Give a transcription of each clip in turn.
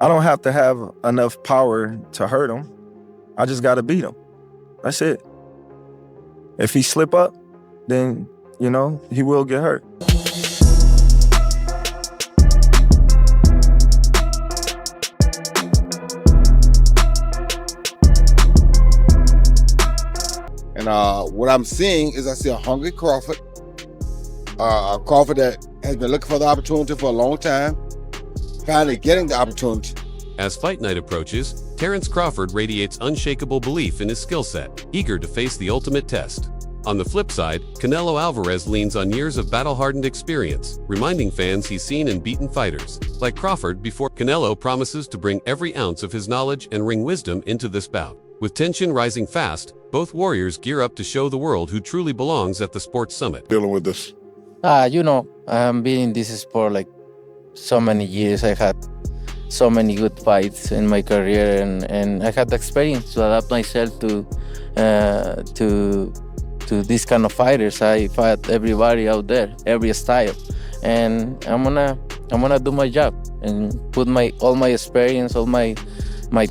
I don't have to have enough power to hurt him. I just got to beat him. That's it. If he slip up, then, you know, he will get hurt. And what I'm seeing is I see a hungry Crawford, a Crawford that has been looking for the opportunity for a long time, finally getting the opportunity. As fight night approaches, Terence Crawford radiates unshakable belief in his skill set, eager to face the ultimate test. On the flip side, Canelo Alvarez leans on years of battle-hardened experience, reminding fans he's seen and beaten fighters. Like Crawford before, Canelo promises to bring every ounce of his knowledge and ring wisdom into this bout. With tension rising fast, both warriors gear up to show the world who truly belongs at the sports summit. Dealing with this. You know, I've been in this sport like so many years. I had so many good fights in my career, and I had the experience to adapt myself to these kind of fighters. I fight everybody out there, every style, and I'm gonna do my job and put all my experience, all my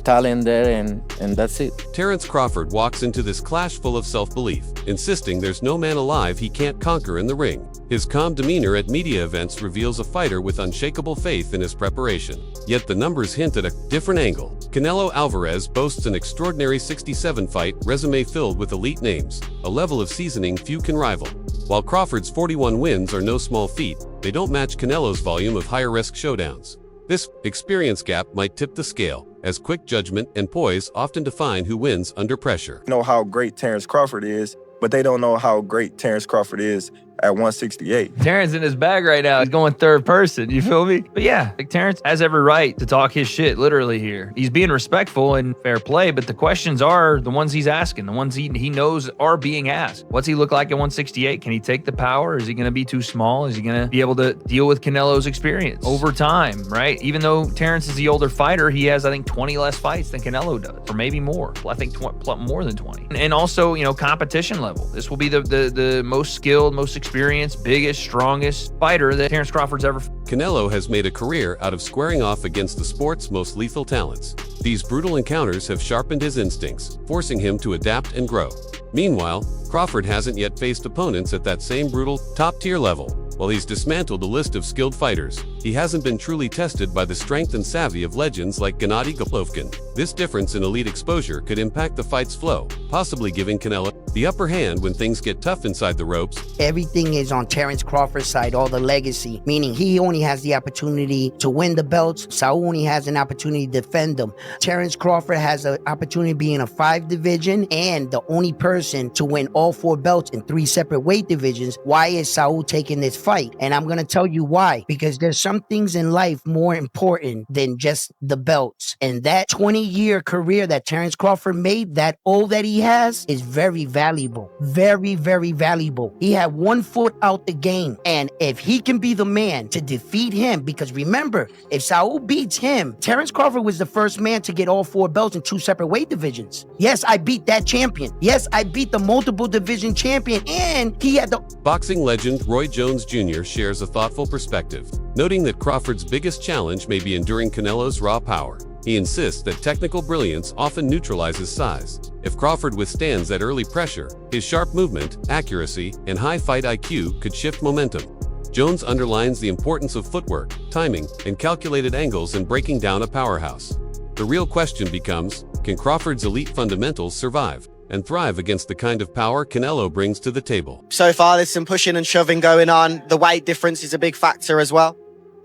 talent there, and that's it. Terence Crawford walks into this clash full of self-belief, insisting there's no man alive he can't conquer in the ring. His calm demeanor at media events reveals a fighter with unshakable faith in his preparation. Yet the numbers hint at a different angle. Canelo Alvarez boasts an extraordinary 67-fight resume filled with elite names, a level of seasoning few can rival. While Crawford's 41 wins are no small feat, they don't match Canelo's volume of higher-risk showdowns. This experience gap might tip the scale, as quick judgment and poise often define who wins under pressure. Know how great Terence Crawford is, but they don't know how great Terence Crawford is at 168. Terence in his bag right now. He's going third person. You feel me? But yeah, like Terence has every right to talk his shit literally here. He's being respectful and fair play, but the questions are the ones he's asking, the ones he knows are being asked. What's he look like at 168? Can he take the power? Is he going to be too small? Is he going to be able to deal with Canelo's experience over time, right? Even though Terence is the older fighter, he has, I think, 20 less fights than Canelo does, or maybe more. I think more than 20. And also, you know, competition level. This will be the most skilled, most experienced, biggest, strongest fighter that Terence Crawford's ever. Canelo has made a career out of squaring off against the sport's most lethal talents. These brutal encounters have sharpened his instincts, forcing him to adapt and grow. Meanwhile, Crawford hasn't yet faced opponents at that same brutal, top-tier level. While he's dismantled a list of skilled fighters, he hasn't been truly tested by the strength and savvy of legends like Gennady Golovkin. This difference in elite exposure could impact the fight's flow, possibly giving Canelo the upper hand when things get tough inside the ropes. Everything is on Terence Crawford's side, all the legacy, meaning he only has the opportunity to win the belts. Saul only has an opportunity to defend them. Terence Crawford has an opportunity to be in a 5 division and the only person to win all 4 belts in 3 separate weight divisions. Why is Saul taking this fight? And I'm going to tell you why. Because there's some things in life more important than just the belts. And that 20-year career that Terence Crawford made, that all that he has, is very valuable. Very, very valuable. He had 1 foot out the game. And if he can be the man to defeat him, because remember, if Saul beats him, Terence Crawford was the first man to get all 4 belts in 2 separate weight divisions. Yes, I beat that champion. Yes, I beat the multiple division champion, and he had the... Boxing legend Roy Jones Jr. shares a thoughtful perspective, noting that Crawford's biggest challenge may be enduring Canelo's raw power. He insists that technical brilliance often neutralizes size. If Crawford withstands that early pressure, his sharp movement, accuracy, and high fight IQ could shift momentum. Jones underlines the importance of footwork, timing, and calculated angles in breaking down a powerhouse. The real question becomes, can Crawford's elite fundamentals survive and thrive against the kind of power Canelo brings to the table? So far, there's some pushing and shoving going on. The weight difference is a big factor as well.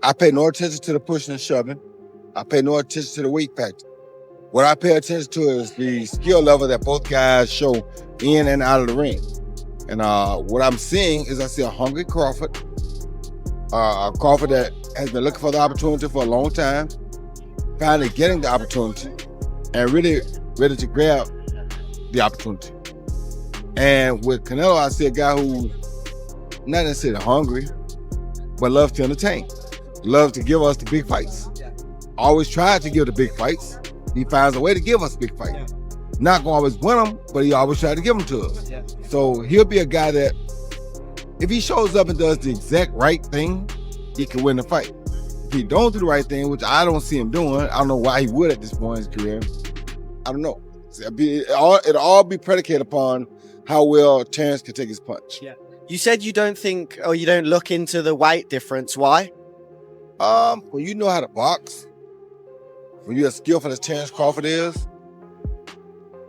I pay no attention to the pushing and shoving. I pay no attention to the weight factor. What I pay attention to is the skill level that both guys show in and out of the ring. And what I'm seeing is I see a hungry Crawford, a Crawford that has been looking for the opportunity for a long time, finally getting the opportunity, and really ready to grab the opportunity. And with Canelo, I see a guy who not necessarily hungry, but loves to entertain, loves to give us the big fights. Always tries to give the big fights. He finds a way to give us big fights. Not gonna always win them, but he always tries to give them to us. So he'll be a guy that, if he shows up and does the exact right thing, he can win the fight. If he don't do the right thing, which I don't see him doing, I don't know why he would at this point in his career. I don't know. It'll all be predicated upon how well Terence can take his punch. Yeah. You said you don't think, or you don't look into the weight difference. Why? When you know how to box, when you're as skillful as Terence Crawford is,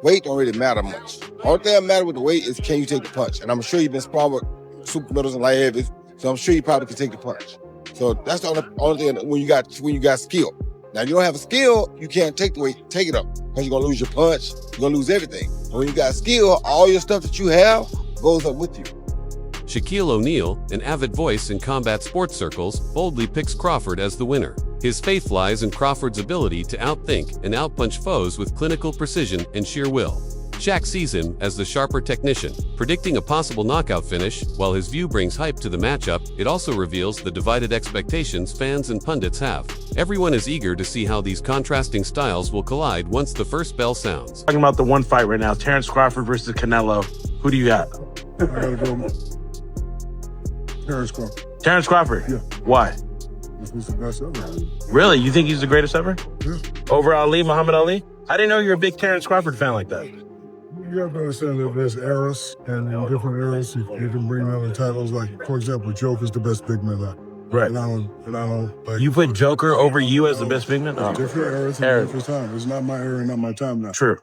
weight don't really matter much. All thing that matter with the weight is can you take the punch? And I'm sure you've been sparring with super middles and light heavies, so I'm sure you probably can take the punch. So that's the only thing when you got skill. Now, if you don't have a skill, you can't take the weight, take it up, because you're gonna lose your punch, you're gonna lose everything. But when you got skill, all your stuff that you have goes up with you. Shaquille O'Neal, an avid voice in combat sports circles, boldly picks Crawford as the winner. His faith lies in Crawford's ability to outthink and outpunch foes with clinical precision and sheer will. Shaq sees him as the sharper technician, predicting a possible knockout finish. While his view brings hype to the matchup, it also reveals the divided expectations fans and pundits have. Everyone is eager to see how these contrasting styles will collide once the first bell sounds. Talking about the one fight right now, Terence Crawford versus Canelo. Who do you got? I gotta go Terence Crawford. Terence Crawford? Yeah. Why? He's the best ever. Really? You think he's the greatest ever? Yeah. Over Ali, Muhammad Ali? I didn't know you were a big Terence Crawford fan like that. You have to understand that there's eras, and in different eras, you can bring other titles. Like, for example, Joker's the best big man alive. Right. And I don't like. You put Joker over you as the best big man? Oh. Different eras and different time. It's not my era, not my time now. True.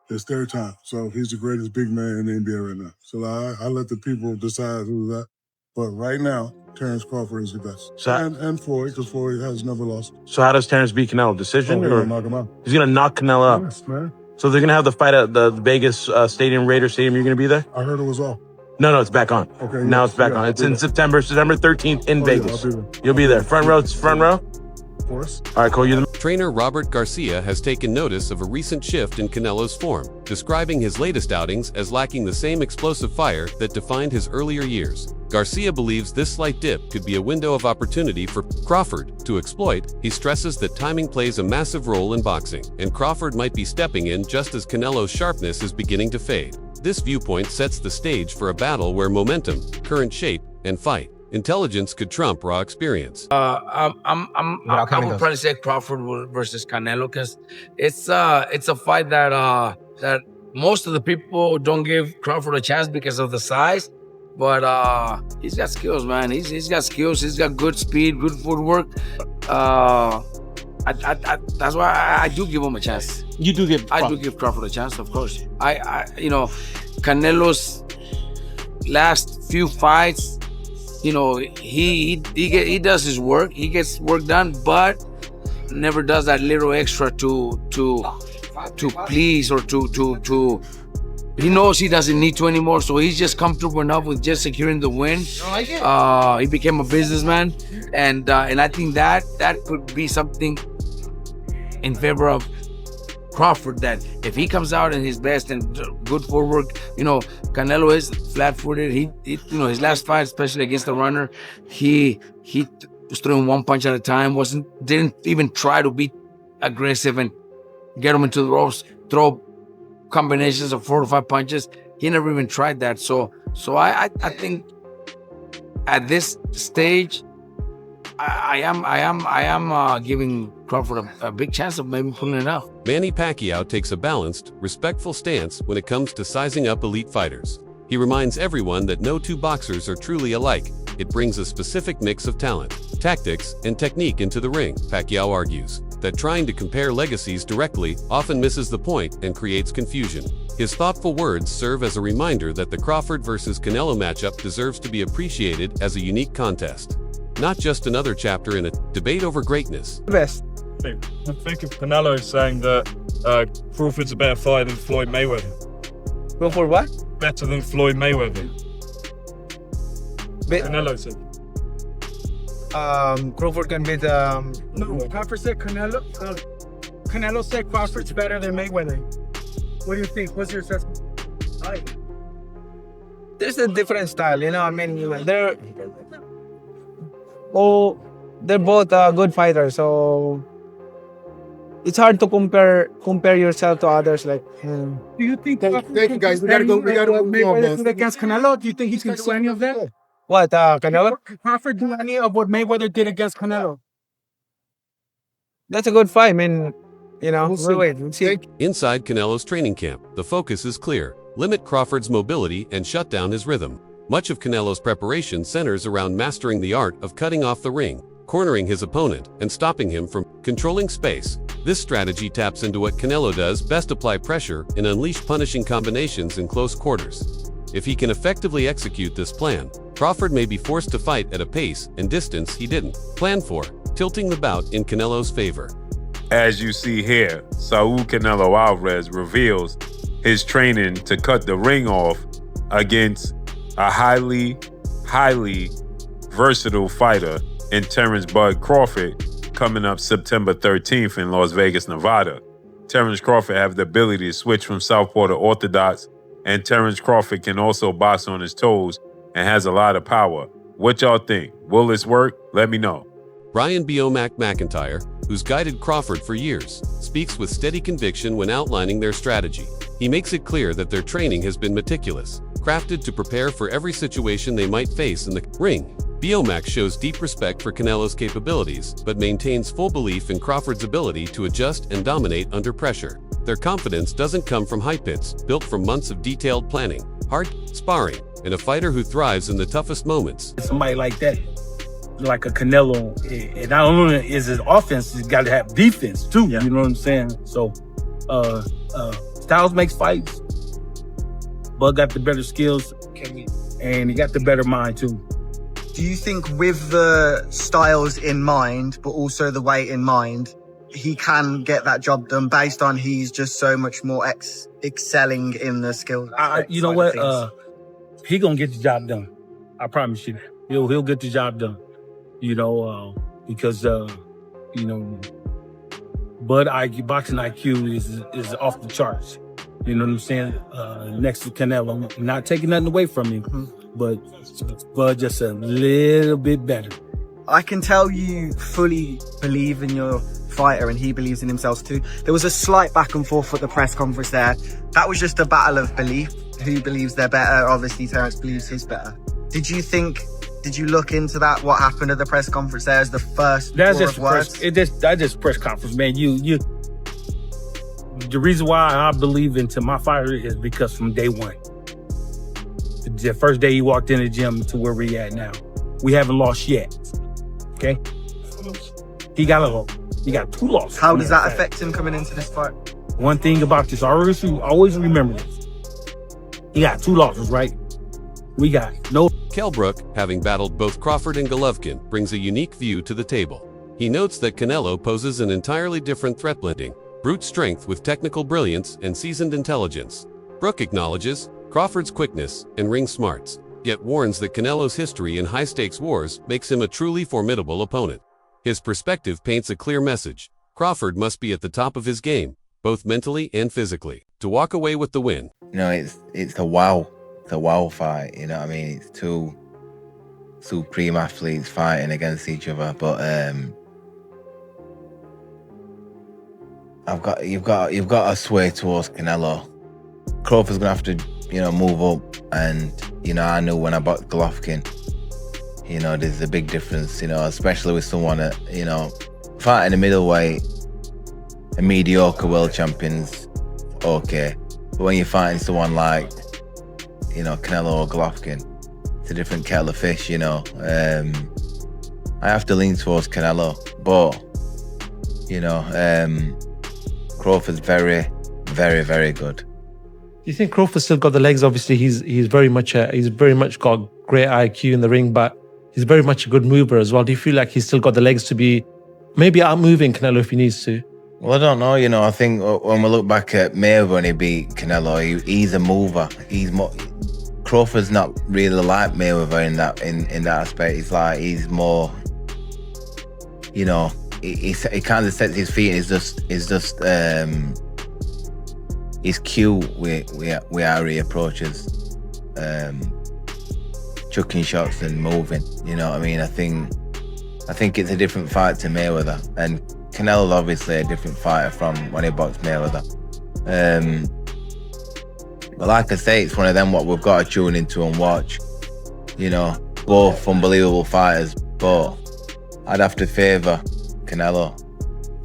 It's their time. So he's the greatest big man in the NBA right now. So I let the people decide who's that. But right now, Terence Crawford is the best. So, and Floyd, because Floyd has never lost. So how does Terence beat Canelo? Decision? He's or gonna knock him out. He's going to knock Canelo out? Yes, man. So they're going to have the fight at the Vegas Stadium, Raider Stadium. You're going to be there? I heard it was off. No, it's back on. Okay. Now it's back on. It's in September 13th in Vegas. Yeah, I'll be there. You'll be there. Front row? Of course. All right, cool. You're the Trainer Robert Garcia has taken notice of a recent shift in Canelo's form, describing his latest outings as lacking the same explosive fire that defined his earlier years. Garcia believes this slight dip could be a window of opportunity for Crawford to exploit. He stresses that timing plays a massive role in boxing, and Crawford might be stepping in just as Canelo's sharpness is beginning to fade. This viewpoint sets the stage for a battle where momentum, current shape, and fight intelligence could trump raw experience. I would probably say Crawford versus Canelo because it's a fight that most of the people don't give Crawford a chance because of the size, but he's got skills, man. He's got skills. He's got good speed, good footwork. That's why I do give him a chance. You do give. I do give Crawford a chance, of course. Canelo's last few fights. He does his work. He gets work done, but never does that little extra to please or to. He knows he doesn't need to anymore, so he's just comfortable enough with just securing the win. He became a businessman, and I think that could be something in favor of Crawford, that if he comes out in his best and good footwork, Canelo is flat-footed. He his last fight, especially against the runner, he was throwing one punch at a time. Didn't even try to be aggressive and get him into the ropes, throw combinations of 4 to 5 punches. He never even tried that. So I think at this stage, I am giving Crawford a big chance of maybe pulling it out. Manny Pacquiao takes a balanced, respectful stance when it comes to sizing up elite fighters. He reminds everyone that no two boxers are truly alike. It brings a specific mix of talent, tactics, and technique into the ring. Pacquiao argues that trying to compare legacies directly often misses the point and creates confusion. His thoughtful words serve as a reminder that the Crawford versus Canelo matchup deserves to be appreciated as a unique contest, not just another chapter in a debate over greatness. Best. I think if Canelo is saying that Crawford's a better fighter than Floyd Mayweather. Crawford what? Better than Floyd Mayweather. Canelo said. Crawford can beat. No, Crawford said Canelo. Canelo said Crawford's better than Mayweather. What do you think? What's your assessment? There's a different style, they're both good fighters, so it's hard to compare yourself to others. Do you think? Thank you, guys. We gotta go. Mayweather against Canelo. Do you think he can do any of that? What, Canelo? Crawford do any of what Mayweather did against Canelo? That's a good fight. I mean, you know, we'll see. Inside Canelo's training camp, the focus is clear. Limit Crawford's mobility and shut down his rhythm. Much of Canelo's preparation centers around mastering the art of cutting off the ring, cornering his opponent, and stopping him from controlling space. This strategy taps into what Canelo does best: apply pressure and unleash punishing combinations in close quarters. If he can effectively execute this plan, Crawford may be forced to fight at a pace and distance he didn't plan for, tilting the bout in Canelo's favor. As you see here, Saul Canelo Alvarez reveals his training to cut the ring off against a highly versatile fighter in Terence "Bud" Crawford, coming up September 13th in Las Vegas, Nevada. Terence Crawford have the ability to switch from southpaw to orthodox, and Terence Crawford can also box on his toes and has a lot of power. What y'all think? Will this work? Let me know. Brian Biomac McIntyre, who's guided Crawford for years, speaks with steady conviction when outlining their strategy. He makes it clear that their training has been meticulous, crafted to prepare for every situation they might face in the ring. Biomac shows deep respect for Canelo's capabilities, but maintains full belief in Crawford's ability to adjust and dominate under pressure. Their confidence doesn't come from hype hits, built from months of detailed planning, hard sparring, and a fighter who thrives in the toughest moments. Somebody like that, like a Canelo, and not only is his offense, he's got to have defense too. Yeah. You know what I'm saying? So, styles makes fights. Bud got the better skills, and he got the better mind too. Do you think with the styles in mind, but also the weight in mind, he can get that job done based on he's just so much more excelling in the skill? You know what? He gonna get the job done. I promise you that. He'll get the job done. You know, because you know, Bud boxing IQ is off the charts. You know what I'm saying? Next to Canelo, I'm not taking nothing away from him, but Bud just a little bit better. I can tell you fully believe in your fighter, and he believes in himself too. There was a slight back and forth at the press conference there. That was just a battle of belief. Who believes they're better? Obviously, Terence believes he's better. Did you look into that? What happened at the press conference there as the first words? That's just press conference, man. The reason why I believe into my fighter is because from day one, the first day he walked in the gym to where we at now, we haven't lost yet. Okay, he got 2 losses. How does that affect him coming into this fight? One thing about this, I always remember this. He got 2 losses, right? We got no. Kell Brook, having battled both Crawford and Golovkin, brings a unique view to the table. He notes that Canelo poses an entirely different threat, blending brute strength with technical brilliance and seasoned intelligence. Brook acknowledges Crawford's quickness and ring smarts, yet warns that Canelo's history in high-stakes wars makes him a truly formidable opponent. His perspective paints a clear message. Crawford must be at the top of his game, both mentally and physically, to walk away with the win. You know, it's a wow fight, you know what I mean? It's 2 supreme athletes fighting against each other, but you've got to sway towards Canelo. Crawford's gonna have to, you know, move up, and you know, I knew when I bought Golovkin, you know, there's a big difference, you know, especially with someone that, you know, fighting a middleweight, a mediocre world champion's okay, but when you're fighting someone like, you know, Canelo or Golovkin, it's a different kettle of fish, you know. I have to lean towards Canelo, but you know, Crawford's very, very, very good. Do you think Crawford's still got the legs? Obviously, he's very much got great IQ in the ring, but he's very much a good mover as well. Do you feel like he's still got the legs to be maybe outmoving Canelo if he needs to? Well, I don't know. You know, I think when we look back at Mayweather when he beat Canelo, he's a mover. Crawford's not really like Mayweather in that aspect. He's more, you know, he kind of sets his feet. He's cute with how he approaches chucking shots and moving. You know what I mean? I think it's a different fight to Mayweather, and Canelo's obviously a different fighter from when he boxed Mayweather. But like I say, it's one of them what we've got to tune into and watch. You know, both unbelievable fighters, but I'd have to favour Canelo.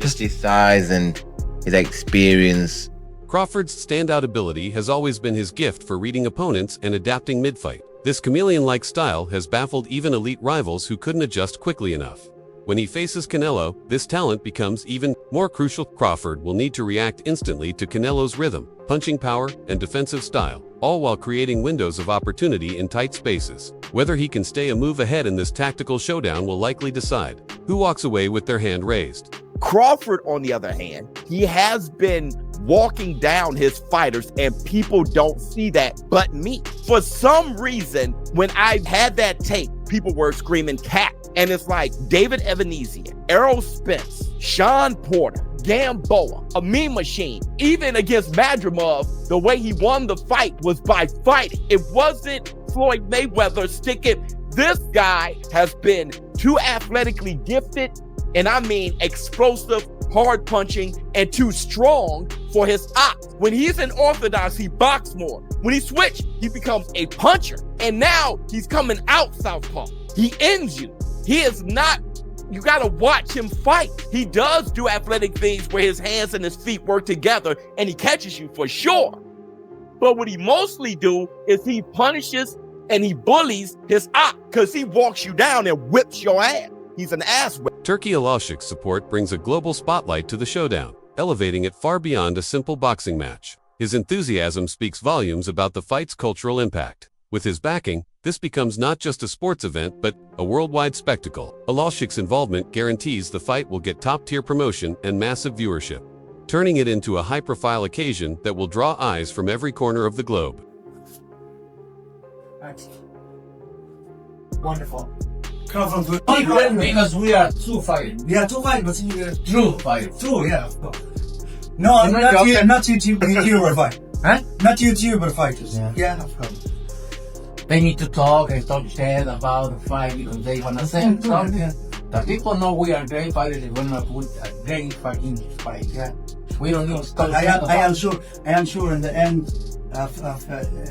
just his size and his experience. Crawford's standout ability has always been his gift for reading opponents and adapting mid-fight. This chameleon-like style has baffled even elite rivals who couldn't adjust quickly enough. When he faces Canelo, this talent becomes even more crucial. Crawford will need to react instantly to Canelo's rhythm, punching power, and defensive style, all while creating windows of opportunity in tight spaces. Whether he can stay a move ahead in this tactical showdown will likely decide who walks away with their hand raised. Crawford, on the other hand, he has been walking down his fighters, and people don't see that but me. For some reason, when I had that tape, people were screaming cat. And it's like David Evanezian, Errol Spence, Sean Porter, Gamboa, a meme machine. Even against Madrimov, the way he won the fight was by fighting. It wasn't Floyd Mayweather sticking. This guy has been too athletically gifted, and I mean explosive, hard punching, and too strong for his ops. When he's in orthodox, he boxes more. When he switched, he becomes a puncher. And now he's coming out southpaw. He ends you. He is not, you gotta watch him fight. He does do athletic things where his hands and his feet work together and he catches you for sure. But what he mostly do is he punishes and he bullies his op because he walks you down and whips your ass. He's an ass whip. Turki Alalshik's support brings a global spotlight to the showdown, elevating it far beyond a simple boxing match. His enthusiasm speaks volumes about the fight's cultural impact. With his backing, this becomes not just a sports event, but a worldwide spectacle. Alalshik's involvement guarantees the fight will get top-tier promotion and massive viewership, turning it into a high-profile occasion that will draw eyes from every corner of the globe. Wonderful. Because we are two fighting. We are two fighting, but we are true fighting. True, yeah, of course. No, not YouTuber fight. Huh? Not YouTuber fighters. Yeah, of course. They need to talk and talk shit about the fight because they want to say something. The people know we are great fighters. They want to put a great fucking fight. Yeah, we don't need to stop. I am sure. In the end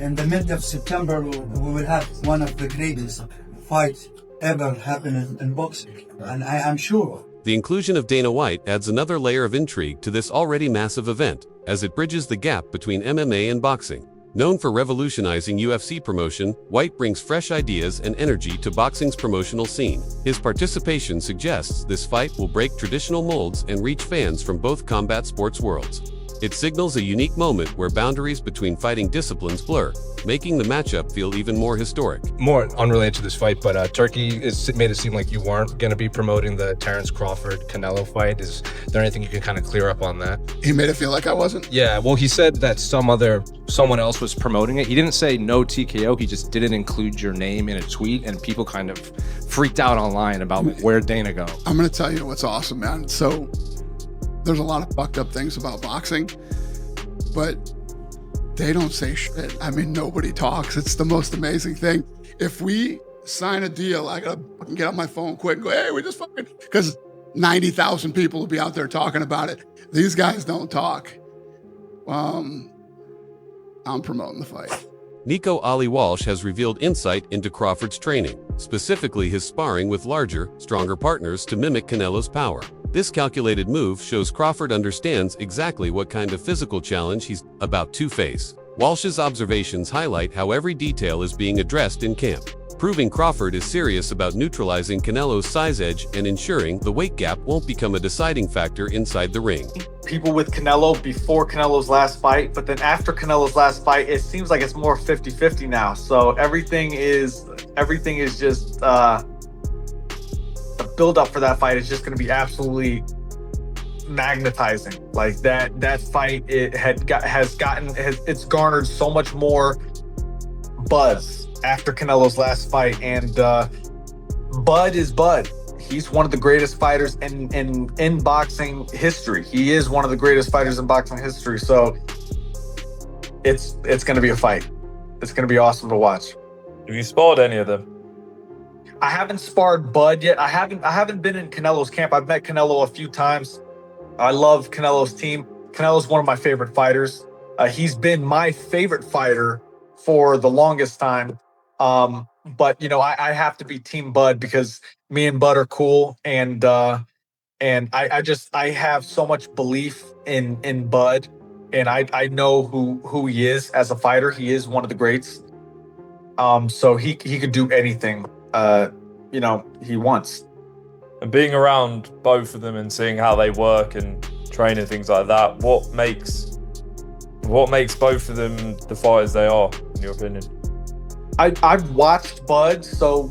in the mid of September, we will have one of the greatest fights ever happen in boxing, and I am sure. The inclusion of Dana White adds another layer of intrigue to this already massive event, as it bridges the gap between MMA and boxing. Known for revolutionizing UFC promotion, White brings fresh ideas and energy to boxing's promotional scene. His participation suggests this fight will break traditional molds and reach fans from both combat sports worlds. It signals a unique moment where boundaries between fighting disciplines blur, making the matchup feel even more historic. More unrelated to this fight, but Turki made it seem like you weren't going to be promoting the Terence Crawford-Canelo fight. Is there anything you can kind of clear up on that? He made it feel like I wasn't? Yeah, well, he said that someone else was promoting it. He didn't say no TKO, he just didn't include your name in a tweet, and people kind of freaked out online about where Dana go. I'm going to tell you what's awesome, man. So there's a lot of fucked up things about boxing, but they don't say shit. I mean, nobody talks. It's the most amazing thing. If we sign a deal, I gotta get on my phone quick and go, hey, we just fucking, because 90,000 people will be out there talking about it. These guys don't talk. I'm promoting the fight. Nico Ali Walsh has revealed insight into Crawford's training, specifically his sparring with larger, stronger partners to mimic Canelo's power. This calculated move shows Crawford understands exactly what kind of physical challenge he's about to face. Walsh's observations highlight how every detail is being addressed in camp, proving Crawford is serious about neutralizing Canelo's size edge and ensuring the weight gap won't become a deciding factor inside the ring. People with Canelo before Canelo's last fight, but then after Canelo's last fight, it seems like it's more 50-50 now. So everything is just the build up for that fight is just going to be absolutely magnetizing. Like that fight, it's garnered so much more buzz after Canelo's last fight, and Bud is Bud. He's one of the greatest fighters in boxing history. He is one of the greatest fighters in boxing history. So it's going to be a fight. It's going to be awesome to watch. Have you sparred any of them? I haven't sparred Bud yet. I haven't been in Canelo's camp. I've met Canelo a few times. I love Canelo's team. Canelo's one of my favorite fighters. He's been my favorite fighter for the longest time. But I have to be Team Bud because me and Bud are cool, and And I have so much belief in Bud, and I know who he is as a fighter. He is one of the greats. So he could do anything he wants. And being around both of them and seeing how they work and train and things like that, what makes both of them the fighters they are, in your opinion? I've watched Bud, so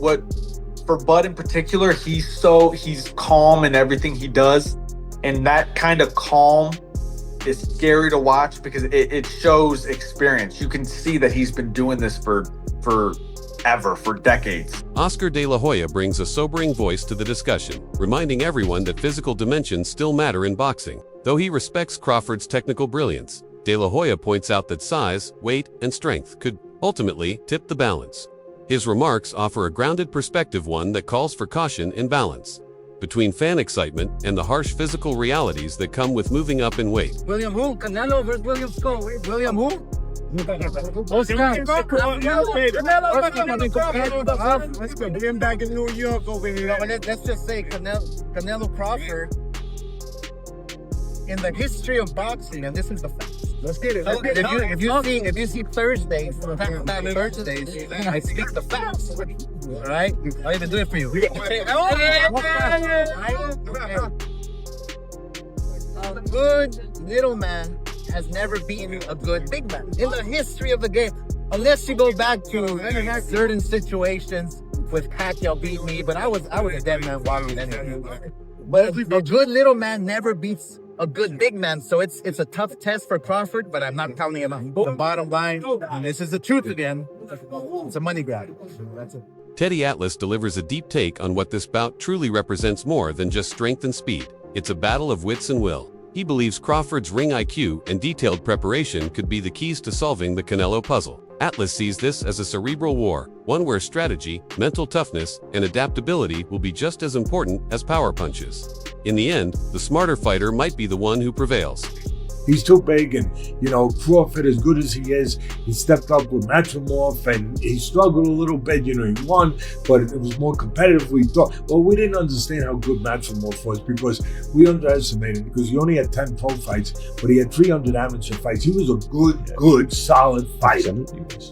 for Bud in particular, he's calm in everything he does, and that kind of calm is scary to watch because it shows experience. You can see that he's been doing this for decades. Oscar De La Hoya brings a sobering voice to the discussion, reminding everyone that physical dimensions still matter in boxing. Though he respects Crawford's technical brilliance, De La Hoya points out that size, weight, and strength could ultimately tip the balance. His remarks offer a grounded perspective, one that calls for caution and balance between fan excitement and the harsh physical realities that come with moving up in weight. William who? Canelo versus William Skull. William who? Him back in New York over here. Let's just say Canelo Crawford, in the history of boxing, and this is the facts. Let's get it. If you see Thursdays, I speak the facts. All right, I'll even do it for you. A good little man has never beaten a good big man in the history of the game, unless you go back to certain situations with Pacquiao beat me, but I was a dead man walking anyway. But a good little man never beats a good big man, so it's a tough test for Crawford, but I'm not counting him out. The bottom line, and this is the truth again, it's a money grab. That's it. Teddy Atlas delivers a deep take on what this bout truly represents more than just strength and speed. It's a battle of wits and will. He believes Crawford's ring IQ and detailed preparation could be the keys to solving the Canelo puzzle. Atlas sees this as a cerebral war, one where strategy, mental toughness, and adaptability will be just as important as power punches. In the end, the smarter fighter might be the one who prevails. He's too big, and Crawford, as good as he is, he stepped up with Matrimorph, and he struggled a little bit. He won, but it was more competitive. We thought, well, we didn't understand how good Matrimorph was because we underestimated, because he only had 10 pro fights, but he had 300 amateur fights. He was a good, solid fighter,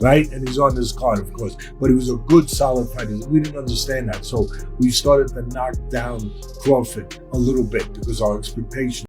right? And he's on this card, of course, but he was a good, solid fighter. We didn't understand that, so we started to knock down Crawford a little bit because our expectations